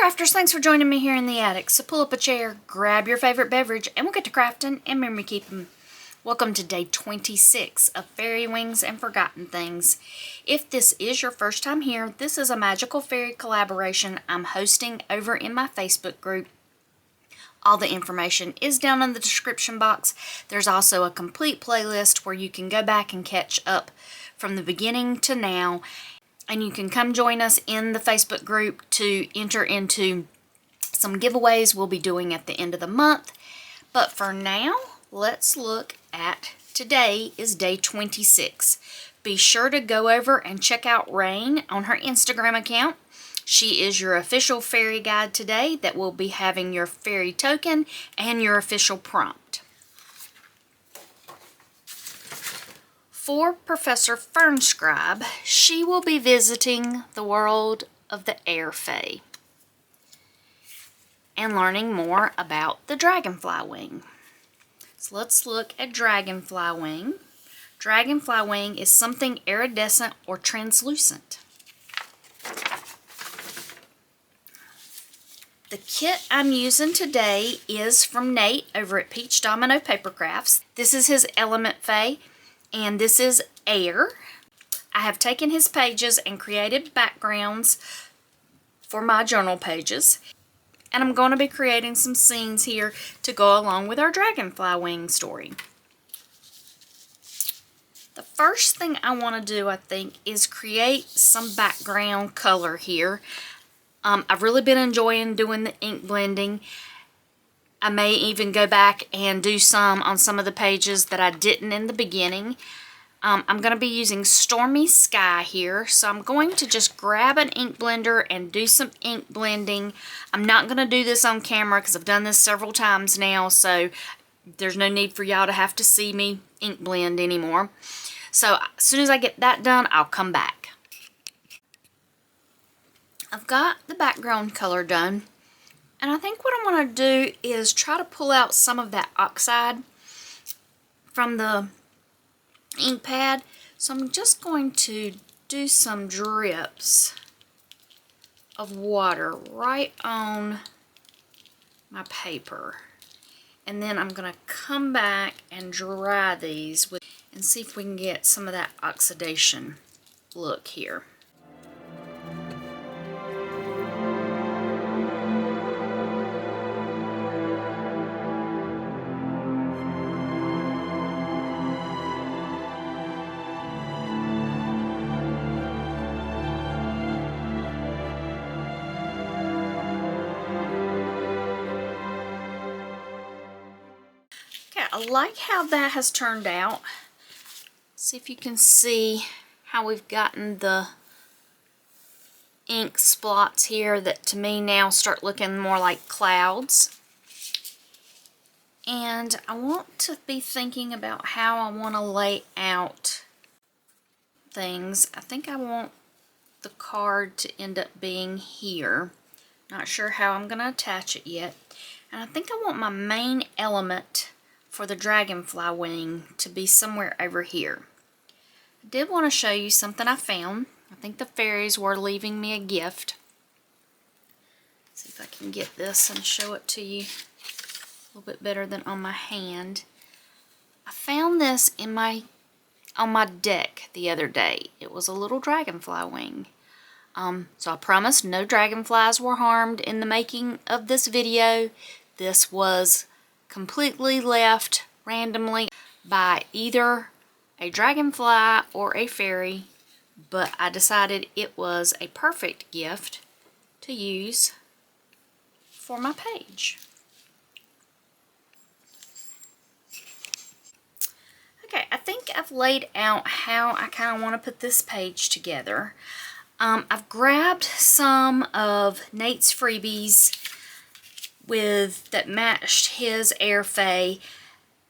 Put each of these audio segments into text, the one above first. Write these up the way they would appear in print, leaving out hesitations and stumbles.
crafters, thanks for joining me here in the attic. So pull up a chair, grab your favorite beverage, and we'll get to crafting and memory keeping. Welcome to day 26 of Fairy Wings and Forgotten Things. If this is your first time here, this is a magical fairy collaboration I'm hosting over in my Facebook group. All the information is down in the description box. There's also a complete playlist where you can go back and catch up from the beginning to now. And you can come join us in the Facebook group to enter into some giveaways we'll be doing at the end of the month. But for now, let's look at today is day 26. Be sure to go over and check out Rain on her Instagram account. She is your official fairy guide today that will be having your fairy token and your official prompt. For Professor Fernscribe, she will be visiting the world of the air fae and learning more about the dragonfly wing. So let's look at dragonfly wing. Dragonfly wing is something iridescent or translucent. The kit I'm using today is from Nate over at Peach Domino Paper Crafts. This is his element fae. And this is air. I have taken his pages and created backgrounds for my journal pages. And I'm going to be creating some scenes here to go along with our dragonfly wing story. The first thing I want to do, I think, is create some background color here. I've really been enjoying doing the ink blending. I may even go back and do some on some of the pages that I didn't in the beginning. I'm going to be using Stormy Sky here, so I'm going to just grab an ink blender and do some ink blending. I'm not going to do this on camera because I've done this several times now, so there's no need for y'all to have to see me ink blend anymore. So as soon as I get that done, I'll come back. I've got the background color done. And I think what I'm going to do is try to pull out some of that oxide from the ink pad. So I'm just going to do some drips of water right on my paper. And then I'm going to come back and dry these and see if we can get some of that oxidation look here. I like how that has turned out. See if you can see how we've gotten the ink splots here that to me now start looking more like clouds. And I want to be thinking about how I want to lay out things. I think I want the card to end up being here. Not sure how I'm going to attach it yet. And I think I want my main element for the dragonfly wing to be somewhere over here. I did want to show you something I found. I think the fairies were leaving me a gift. See if I can get this and show it to you a little bit better than on my hand. I found this on my deck the other day. It was a little dragonfly wing. So I promise no dragonflies were harmed in the making of this video. This was completely left randomly by either a dragonfly or a fairy, but I decided it was a perfect gift to use for my page. Okay, I think I've laid out how I kind of want to put this page together. I've grabbed some of Nate's freebies that matched his air fae.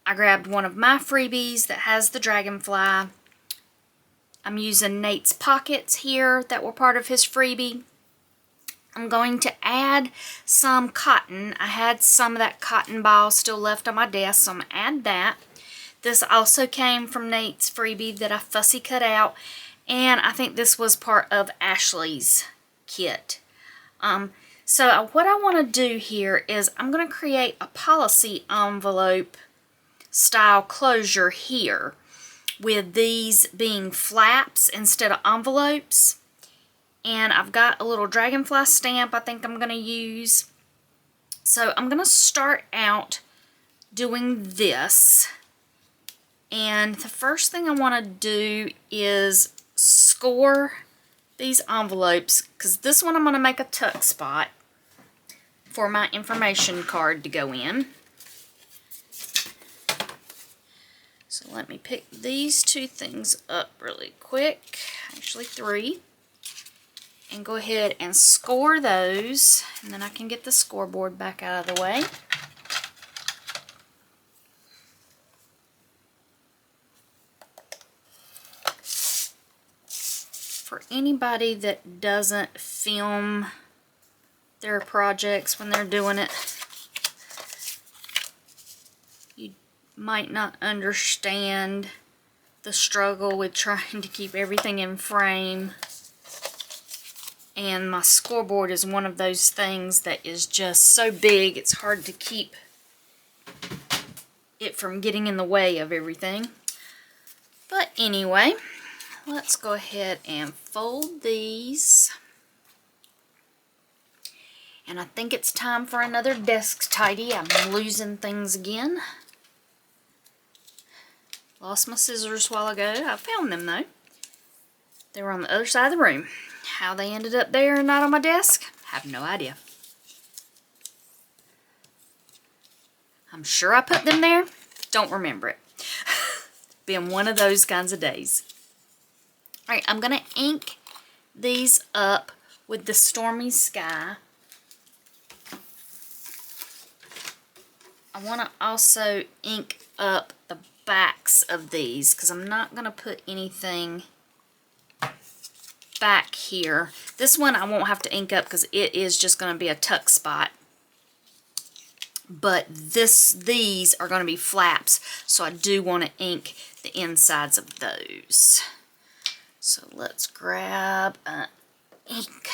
I grabbed one of my freebies that has the dragonfly. I'm using Nate's pockets here that were part of his freebie. I'm going to add some cotton. I had some of that cotton ball still left on my desk, so I'm going to add that. This also came from Nate's freebie that I fussy cut out, and I think this was part of Ashley's kit. So what I want to do here is I'm going to create a policy envelope style closure here with these being flaps instead of envelopes. And I've got a little dragonfly stamp I think I'm going to use. So I'm going to start out doing this. And the first thing I want to do is score these envelopes, because this one I'm going to make a tuck spot for my information card to go in. So let me pick these two things up really quick, actually three, and go ahead and score those, and then I can get the scoreboard back out of the way. For anybody that doesn't film their projects when they're doing it, you might not understand the struggle with trying to keep everything in frame. And my scoreboard is one of those things that is just so big it's hard to keep it from getting in the way of everything. But anyway, let's go ahead and fold these. And I think it's time for another desk tidy. I'm losing things again. Lost my scissors a while ago. I found them though. They were on the other side of the room. How they ended up there and not on my desk, I have no idea. I'm sure I put them there. Don't remember it. Been one of those kinds of days. Alright, I'm going to ink these up with the Stormy Sky. I want to also ink up the backs of these because I'm not going to put anything back here. This one I won't have to ink up because it is just going to be a tuck spot. But these are going to be flaps, so I do want to ink the insides of those. So let's grab an ink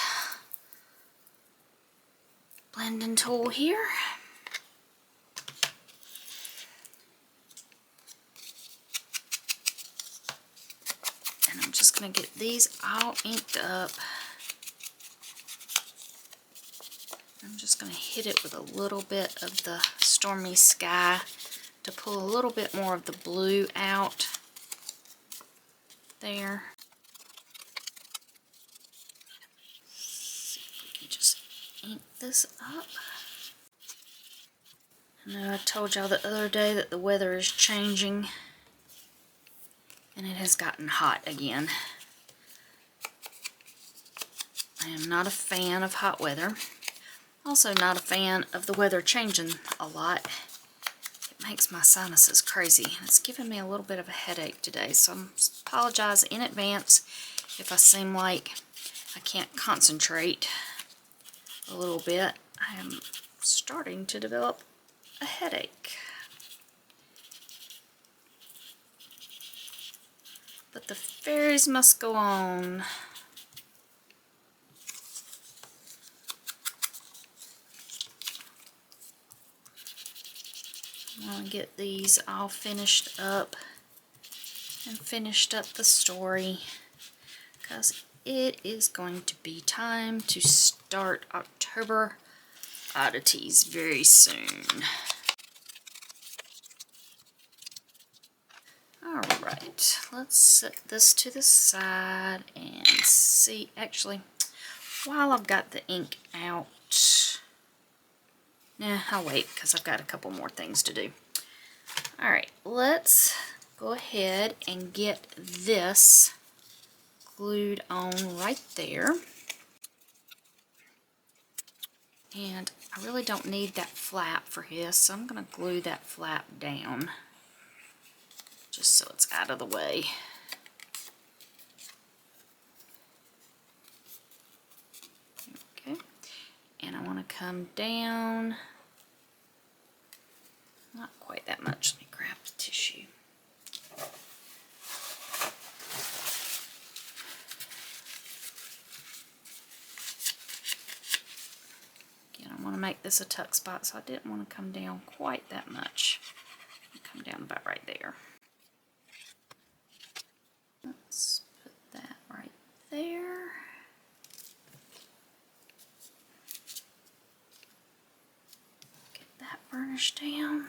blending tool here. And I'm just going to get these all inked up. I'm just going to hit it with a little bit of the Stormy Sky to pull a little bit more of the blue out there. See if we can just ink this up. I know I told y'all the other day that the weather is changing and it has gotten hot again. I am not a fan of hot weather. Also not a fan of the weather changing a lot. It makes my sinuses crazy. It's giving me a little bit of a headache today, so I apologize in advance if I seem like I can't concentrate a little bit. I am starting to develop a headache. But the fairies must go on. I want to get these all finished up and finished up the story because it is going to be time to start October oddities very soon. Alright, let's set this to the side and see. Actually, while I've got the ink out, I'll wait because I've got a couple more things to do. Alright, let's go ahead and get this glued on right there. And I really don't need that flap for this, so I'm going to glue that flap down just so it's out of the way. Okay, and I want to come down, not quite that much. Let me grab the tissue. this a tuck spot, so I didn't want to come down quite that much. Come down about right there. Let's put that right there. Get that burnished down.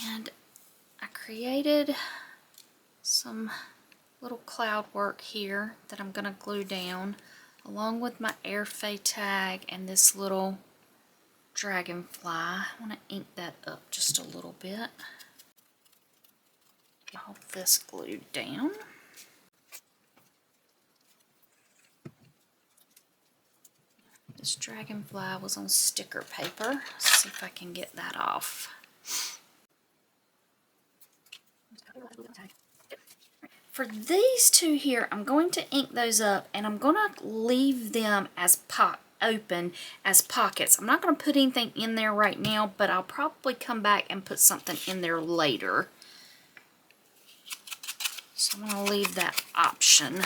And I created some little cloud work here that I'm going to glue down along with my airfay tag and this little dragonfly. I want to ink that up just a little bit. Hold this glued down. This dragonfly was on sticker paper. Let's see if I can get that off. For these two here, I'm going to ink those up and I'm going to leave them as open as pockets. I'm not going to put anything in there right now, but I'll probably come back and put something in there later. So I'm going to leave that option.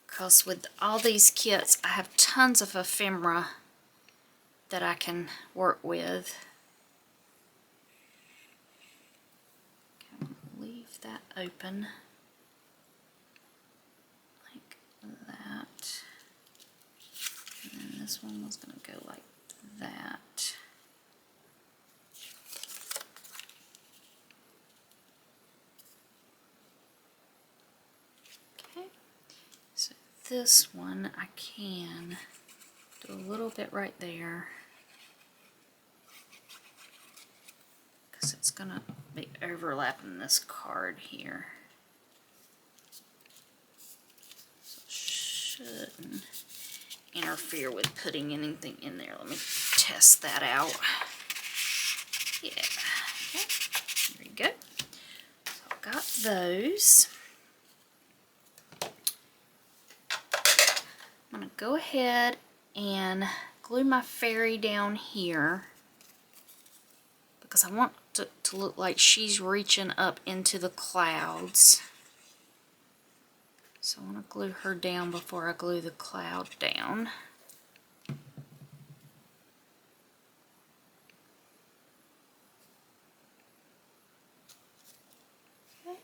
Because with all these kits, I have tons of ephemera that I can work with. Okay, leave that open like that. And then this one was going to go like that. Okay, so this one I can do a little bit right there because it's going to be overlapping this card here. So it shouldn't interfere with putting anything in there. Let me test that out. Yeah, okay, there you go. So I've got those. I'm going to go ahead and glue my fairy down here because I want it to look like she's reaching up into the clouds. So I want to glue her down before I glue the cloud down. Okay.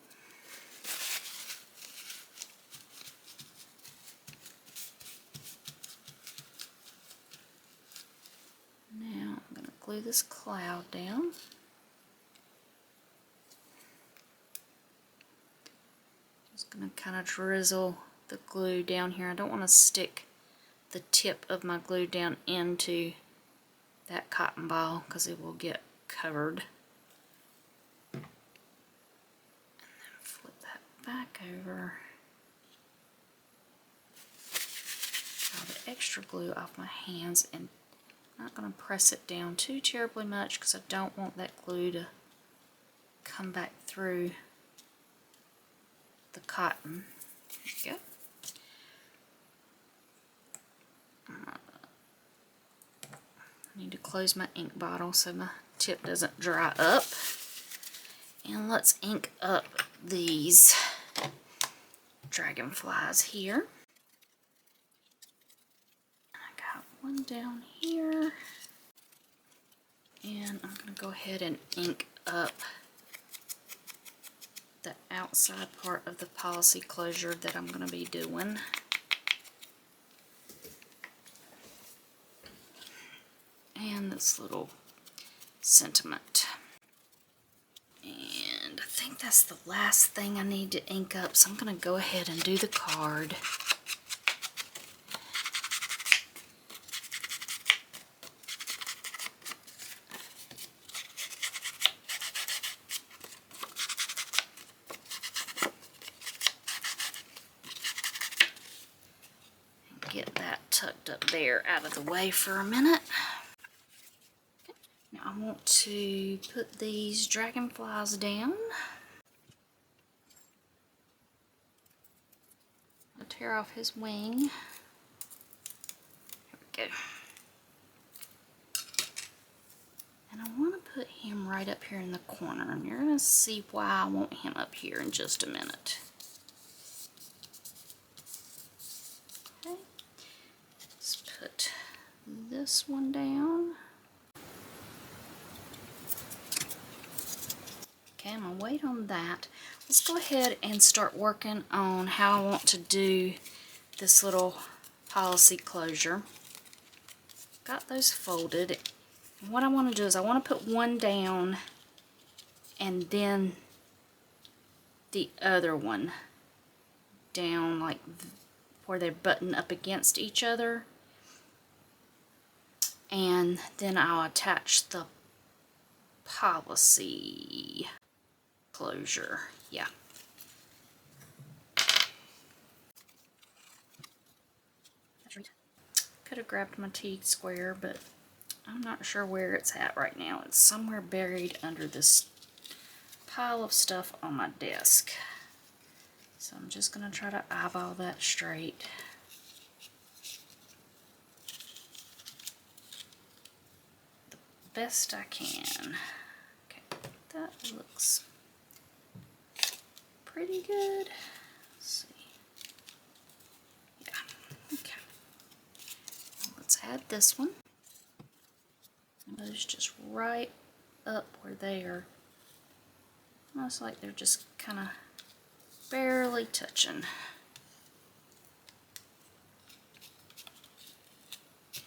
Now I'm going to glue this cloud down. Just going to kind of drizzle the glue down here. I don't want to stick the tip of my glue down into that cotton ball because it will get covered. And then flip that back over. Draw the extra glue off my hands, and I'm not going to press it down too terribly much because I don't want that glue to come back through the cotton. There you go. I need to close my ink bottle so my tip doesn't dry up. And let's ink up these dragonflies here. I got one down here. And I'm going to go ahead and ink up the outside part of the policy closure that I'm going to be doing. And this little sentiment. And I think that's the last thing I need to ink up, so I'm going to go ahead and do the card. Get that tucked up there out of the way for a minute. Now I want to put these dragonflies down. I'll tear off his wing. Here we go. And I want to put him right up here in the corner, and you're going to see why I want him up here in just a minute. Okay, let's put this one down. Okay, I'm going to wait on that. Let's go ahead and start working on how I want to do this little policy closure. Got those folded. And what I want to do is I want to put one down and then the other one down, like where they button up against each other. And then I'll attach the policy closure. Yeah. Could have grabbed my T-square, but I'm not sure where it's at right now. It's somewhere buried under this pile of stuff on my desk. So I'm just going to try to eyeball that straight. The best I can. Okay, that looks pretty good. Let's see. Yeah, okay. Let's add this one. Those just right up where they are, almost like they're just kind of barely touching.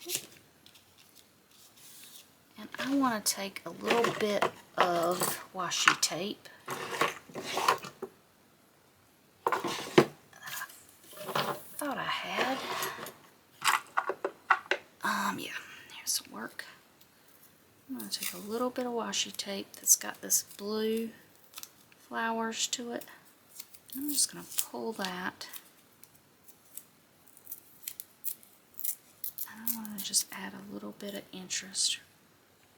Okay. And I want to take a little bit of washi tape. I thought I had. Yeah, here's some work. I'm going to take a little bit of washi tape that's got this blue flowers to it. I'm just going to pull that. And I want to just add a little bit of interest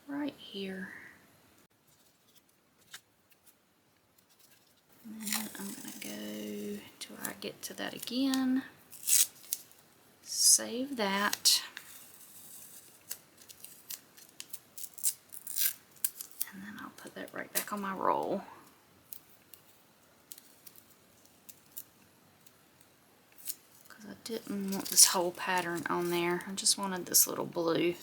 right here. And then I'm going to go till I get to that again. Save that. And then I'll put that right back on my roll. Because I didn't want this whole pattern on there. I just wanted this little blue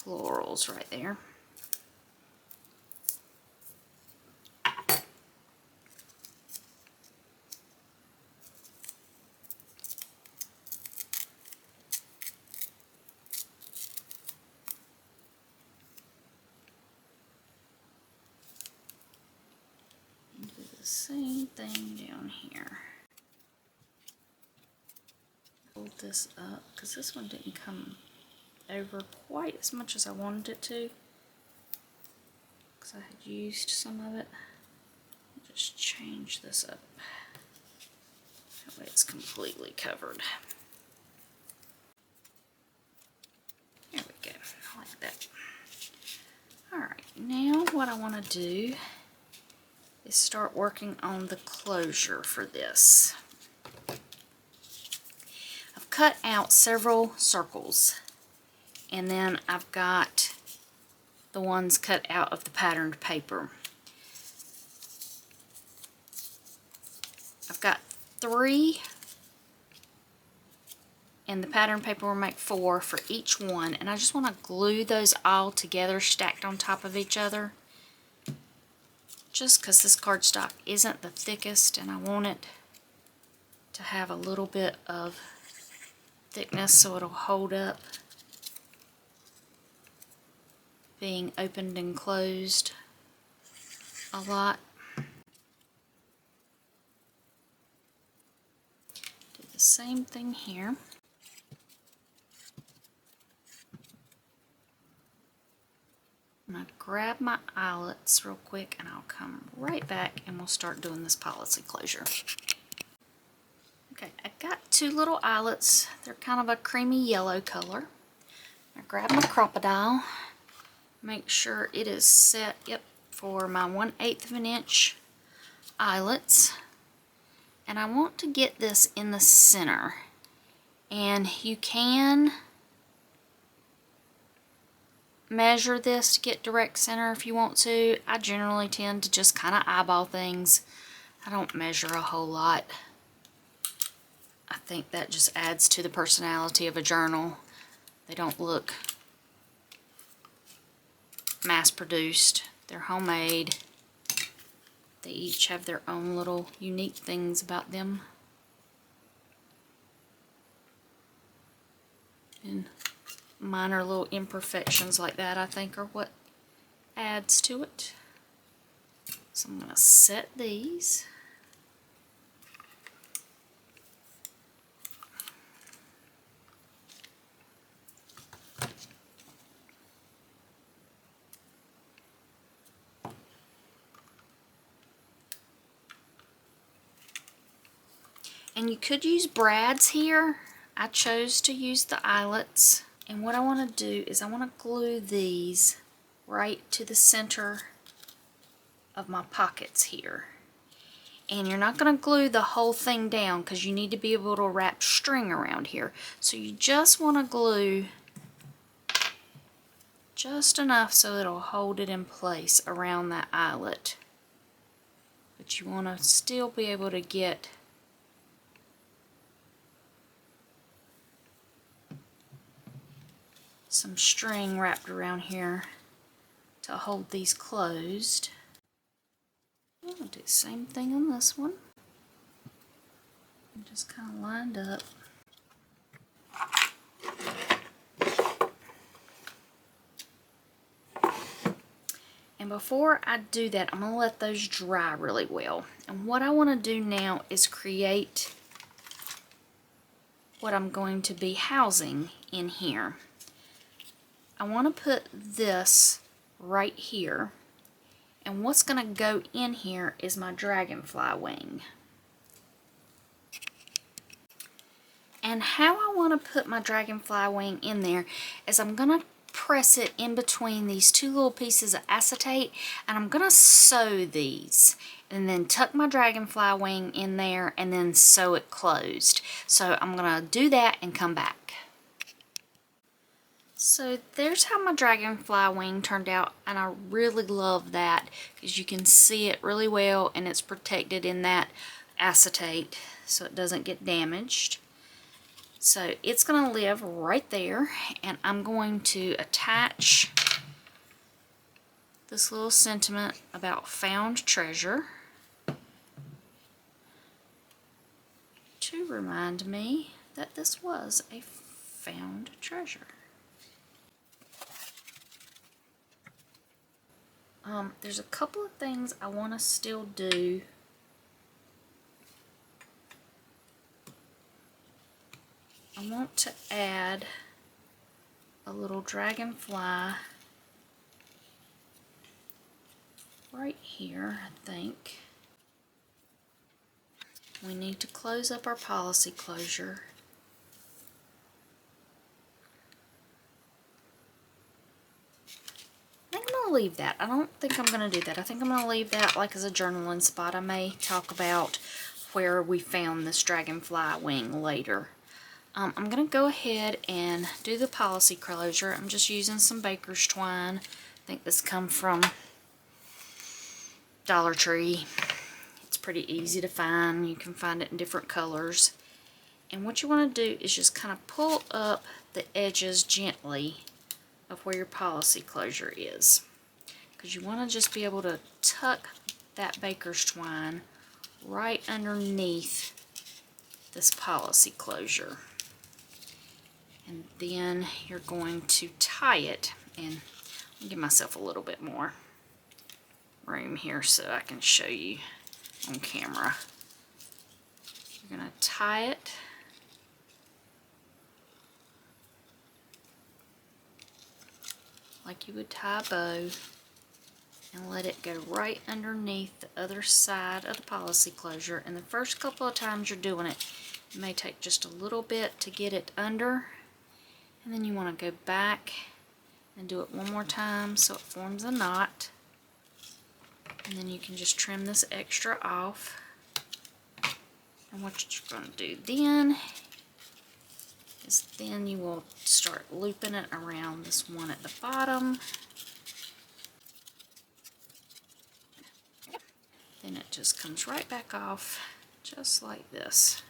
florals right there. Same thing down here. Hold this up because this one didn't come over quite as much as I wanted it to, because I had used some of it. I'll just change this up. That way it's completely covered. There we go. I like that. Alright, now what I want to do is start working on the closure for this. I've cut out several circles, and then I've got the ones cut out of the patterned paper. I've got 3, and the pattern paper will make 4 for each one, and I just want to glue those all together, stacked on top of each other, just because this cardstock isn't the thickest and I want it to have a little bit of thickness so it'll hold up being opened and closed a lot. Do the same thing here. I'm going to grab my eyelets real quick and I'll come right back and we'll start doing this policy closure. Okay, I got 2 little eyelets. They're kind of a creamy yellow color. I grab my crocodile, make sure it is set, yep, for my 1/8 of an inch eyelets. And I want to get this in the center. And you can measure this to get direct center if you want to. I generally tend to just kind of eyeball things. I don't measure a whole lot. I think that just adds to the personality of a journal. They don't look mass-produced. They're homemade. They each have their own little unique things about them. And minor little imperfections like that, I think, are what adds to it. So I'm going to set these. And you could use brads here. I chose to use the eyelets. And what I want to do is I want to glue these right to the center of my pockets here. And you're not going to glue the whole thing down because you need to be able to wrap string around here. So you just want to glue just enough so it'll hold it in place around that eyelet. But you want to still be able to get some string wrapped around here to hold these closed. I'm going to do the same thing on this one. And just kind of lined up. And before I do that, I'm going to let those dry really well. And what I want to do now is create what I'm going to be housing in here. I want to put this right here. And what's going to go in here is my dragonfly wing. And how I want to put my dragonfly wing in there is I'm going to press it in between these two little pieces of acetate, and I'm going to sew these and then tuck my dragonfly wing in there and then sew it closed. So I'm going to do that and come back. So there's how my dragonfly wing turned out, and I really love that because you can see it really well and it's protected in that acetate so it doesn't get damaged. So it's going to live right there, and I'm going to attach this little sentiment about found treasure to remind me that this was a found treasure. There's a couple of things I want to still do. I want to add a little dragonfly right here, I think. We need to close up our policy closure. I think I'm going to leave that. I don't think I'm going to do that. I think I'm going to leave that like as a journaling spot. I may talk about where we found this dragonfly wing later. I'm going to go ahead and do the policy closure. I'm just using some baker's twine. I think this comes from Dollar Tree. It's pretty easy to find. You can find it in different colors. And what you want to do is just kind of pull up the edges gently of where your policy closure is. Because you want to just be able to tuck that baker's twine right underneath this policy closure. And then you're going to tie it, and I'll give myself a little bit more room here so I can show you on camera. You're going to tie it like you would tie a bow and let it go right underneath the other side of the policy closure. And the first couple of times you're doing it, it may take just a little bit to get it under. And then you want to go back and do it one more time so it forms a knot. And then you can just trim this extra off. And what you're going to do then is then you will start looping it around this one at the bottom. Then it just comes right back off, just like this.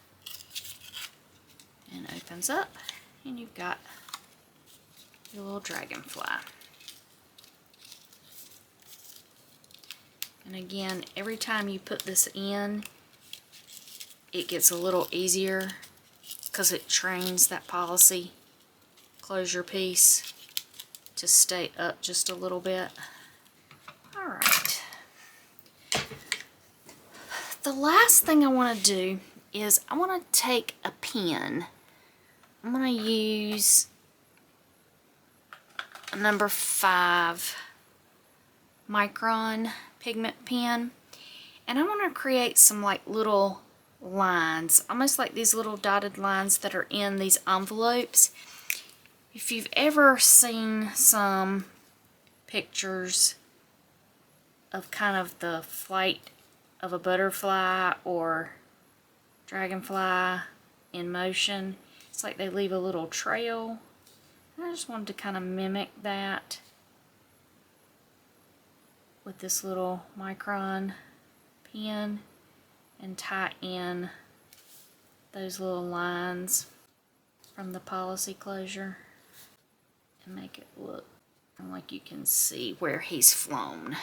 And opens up, and you've got your little dragonfly. And again, every time you put this in, it gets a little easier because it trains that policy closure piece to stay up just a little bit. Alright. The last thing I want to do is I want to take a pen. I'm going to use a number 5 micron pigment pen, and I want to create some like little lines, almost like these little dotted lines that are in these envelopes. If you've ever seen some pictures of kind of the flight of a butterfly or dragonfly in motion, it's like they leave a little trail. I just wanted to kind of mimic that with this little micron pen and tie in those little lines from the policy closure and make it look like you can see where he's flown.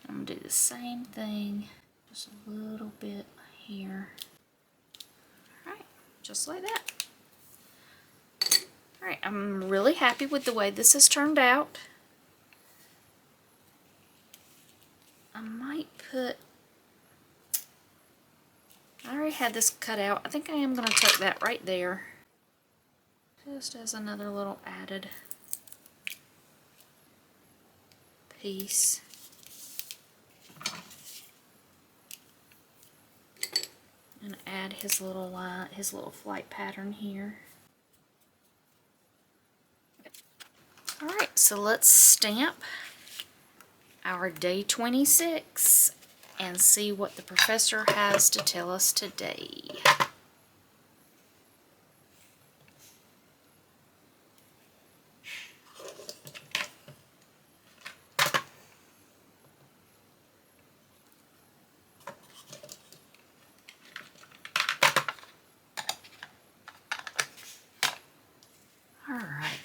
I'm going to do the same thing, just a little bit here. Alright, just like that. Alright, I'm really happy with the way this has turned out. I might put, I already had this cut out. I think I am going to tuck that right there, just as another little added piece. And add his little line, his little flight pattern here. Alright, so let's stamp our day 26 and see what the professor has to tell us today. Alright.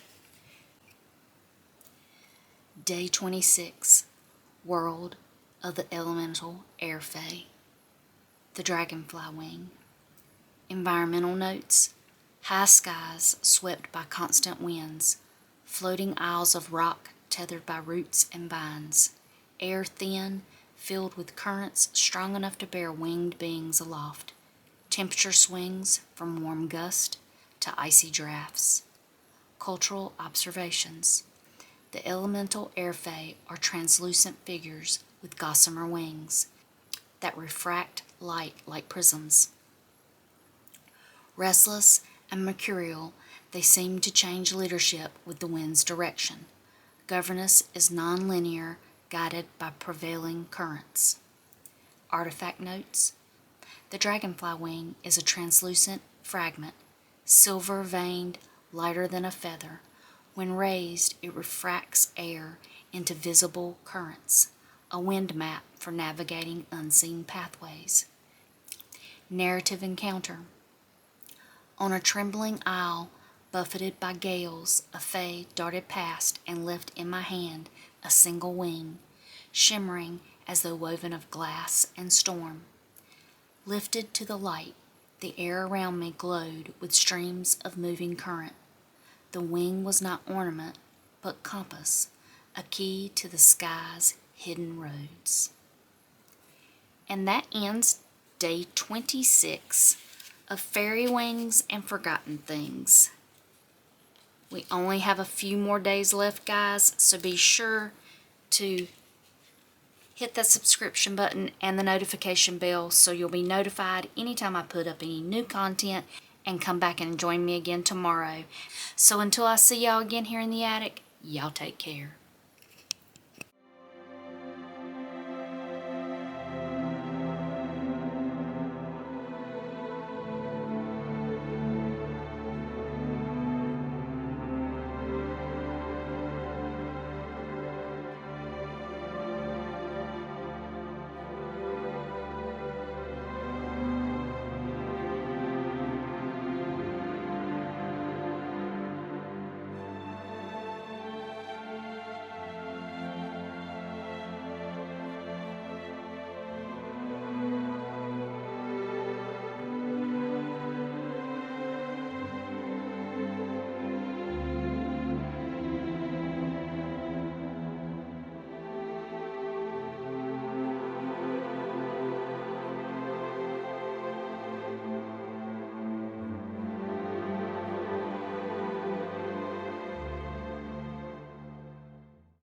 Day 26. World of the Elemental Air Fae. The Dragonfly Wing. Environmental notes. High skies swept by constant winds. Floating isles of rock tethered by roots and vines. Air thin, filled with currents strong enough to bear winged beings aloft. Temperature swings from warm gust to icy drafts. Cultural observations. The elemental air fae are translucent figures with gossamer wings that refract light like prisms. Restless and mercurial, they seem to change leadership with the wind's direction. Governance is non-linear, guided by prevailing currents. Artifact notes. The dragonfly wing is a translucent fragment, silver-veined, lighter than a feather. When raised, it refracts air into visible currents, a wind map for navigating unseen pathways. Narrative encounter. On a trembling isle, buffeted by gales, a fae darted past and left in my hand a single wing, shimmering as though woven of glass and storm. Lifted to the light, the air around me glowed with streams of moving current. The wing was not ornament, but compass, a key to the sky's hidden roads. And that ends day 26 of Fairy Wings and Forgotten Things. We only have a few more days left, guys, so be sure to hit that subscription button and the notification bell so you'll be notified anytime I put up any new content, and come back and join me again tomorrow. So until I see y'all again here in the attic, y'all take care.